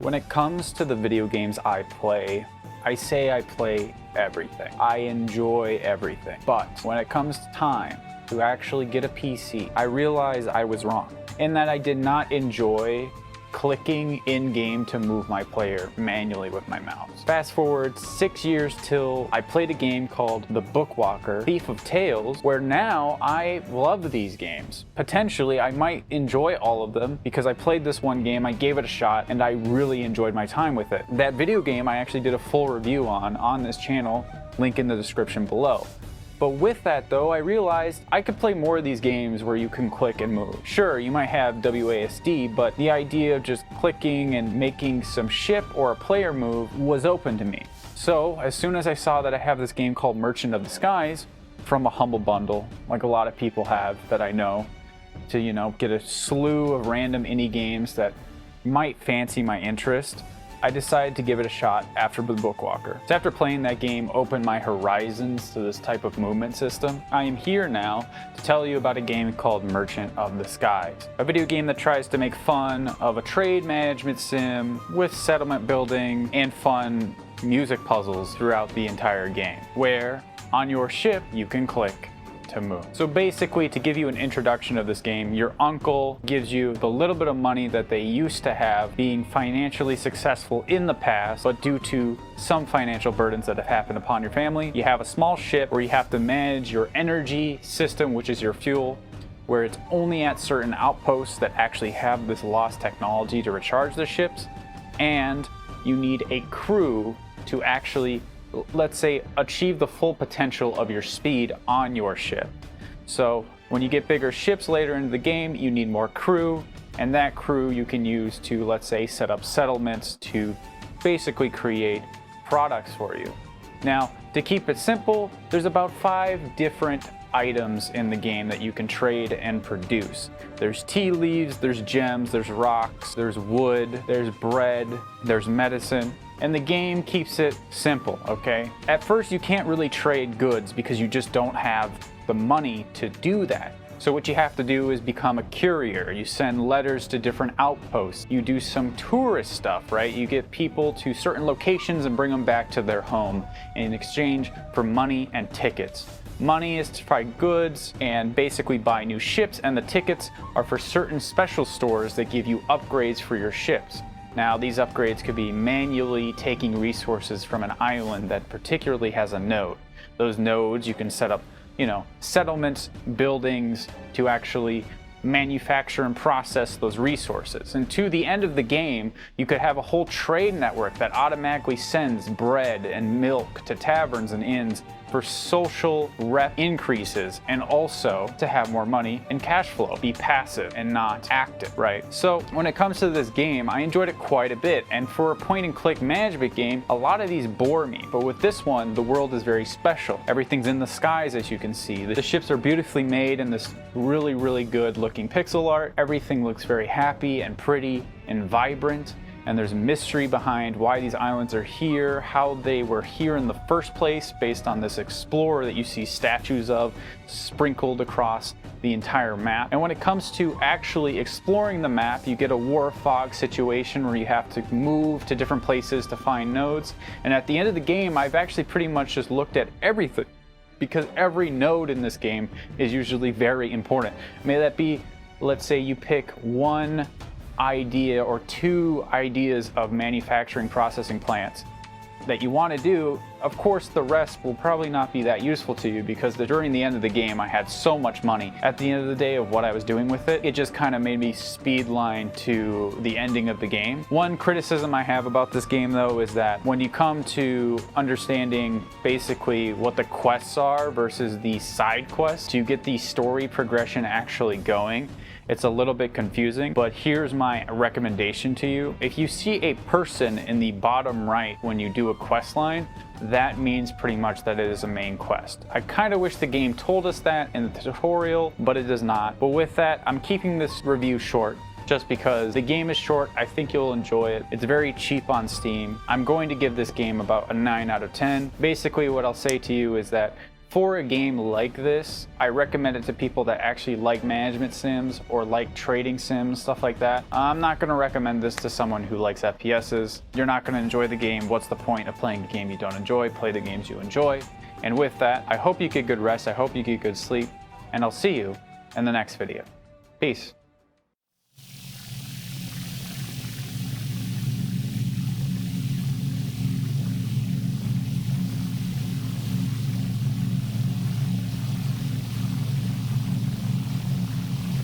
When it comes to the video games I play, I say I play everything. I enjoy everything. But when it comes to time to actually get a PC, I realize I was wrong in that I did not enjoy clicking in-game to move my player manually with my mouse. Fast forward 6 years till I played a game called The Bookwalker, Thief of Tales, where now I love these games. Potentially, I might enjoy all of them because I played this one game, I gave it a shot, and I really enjoyed my time with it. That video game I actually did a full review on this channel, link in the description below. But with that though, I realized I could play more of these games where you can click and move. Sure, you might have WASD, but the idea of just clicking and making some ship or a player move was open to me. So as soon as I saw that I have this game called Merchant of the Skies from a humble bundle, like a lot of people have that I know, to get a slew of random indie games that might fancy my interest, I decided to give it a shot after The Bookwalker. So after playing that game opened my horizons to this type of movement system, I am here now to tell you about a game called Merchant of the Skies. A video game that tries to make fun of a trade management sim with settlement building and fun music puzzles throughout the entire game, where on your ship you can click to move. So basically, to give you an introduction of this game, your uncle gives you the little bit of money that they used to have, being financially successful in the past, but due to some financial burdens that have happened upon your family, you have a small ship where you have to manage your energy system, which is your fuel, where it's only at certain outposts that actually have this lost technology to recharge the ships, and you need a crew to actually, let's say, achieve the full potential of your speed on your ship. So when you get bigger ships later into the game, you need more crew, and that crew you can use to, let's say, set up settlements to basically create products for you. Now, to keep it simple, there's about 5 different items in the game that you can trade and produce. There's tea leaves, there's gems, there's rocks, there's wood, there's bread, there's medicine. And the game keeps it simple, okay? At first, you can't really trade goods because you just don't have the money to do that. So what you have to do is become a courier. You send letters to different outposts. You do some tourist stuff, right? You get people to certain locations and bring them back to their home in exchange for money and tickets. Money is to buy goods and basically buy new ships, and the tickets are for certain special stores that give you upgrades for your ships. Now, these upgrades could be manually taking resources from an island that particularly has a node. Those nodes, you can set up, settlements, buildings to actually manufacture and process those resources. And to the end of the game, you could have a whole trade network that automatically sends bread and milk to taverns and inns for social rep increases, and also to have more money and cash flow, be passive and not active, right? So when it comes to this game, I enjoyed it quite a bit, and for a point and click management game, a lot of these bore me, but with this one, the world is very special. Everything's in the skies, as you can see. The ships are beautifully made in this really, really good looking pixel art. Everything looks very happy and pretty and vibrant. And there's mystery behind why these islands are here, how they were here in the first place, based on this explorer that you see statues of sprinkled across the entire map. And when it comes to actually exploring the map, you get a war fog situation where you have to move to different places to find nodes. And at the end of the game, I've actually pretty much just looked at everything, because every node in this game is usually very important. May that be, let's say you pick one idea or 2 ideas of manufacturing processing plants that you want to do. Of course, the rest will probably not be that useful to you, because during the end of the game, I had so much money at the end of the day of what I was doing with it. It just kind of made me speedline to the ending of the game. One criticism I have about this game, though, is that when you come to understanding basically what the quests are versus the side quests, to get the story progression actually going, it's a little bit confusing, but here's my recommendation to you. If you see a person in the bottom right when you do a quest line, that means pretty much that it is a main quest. I kind of wish the game told us that in the tutorial, but it does not. But with that, I'm keeping this review short just because the game is short. I think you'll enjoy it. It's very cheap on Steam. I'm going to give this game about a 9 out of 10. Basically, what I'll say to you is that For a game like this, I recommend it to people that actually like management sims or like trading sims, stuff like that. I'm not going to recommend this to someone who likes FPSs. You're not going to enjoy the game. What's the point of playing a game you don't enjoy? Play the games you enjoy. And with that, I hope you get good rest. I hope you get good sleep. And I'll see you in the next video. Peace.